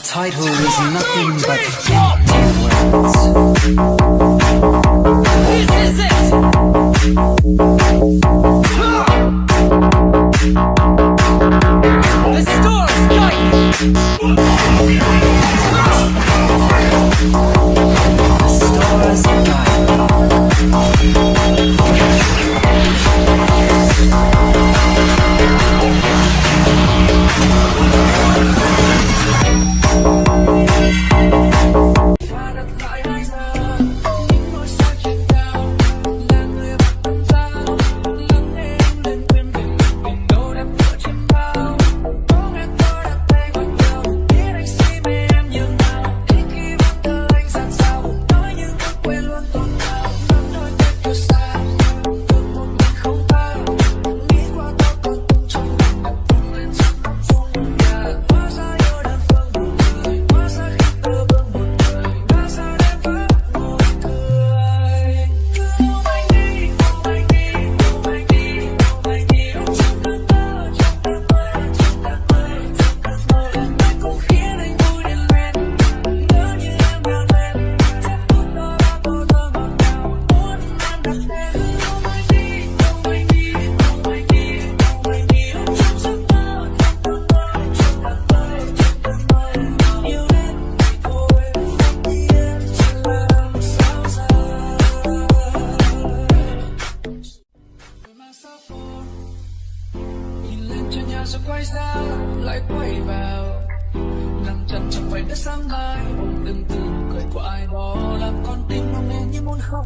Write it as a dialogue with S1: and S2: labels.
S1: title is nothing but words. This is it! The store's night! The store's night.
S2: Rồi quay ra lại quay vào nằm chân trong vành đất sáng mai đừng tưởng cười của ai đó làm con tim ngông nên như muốn khóc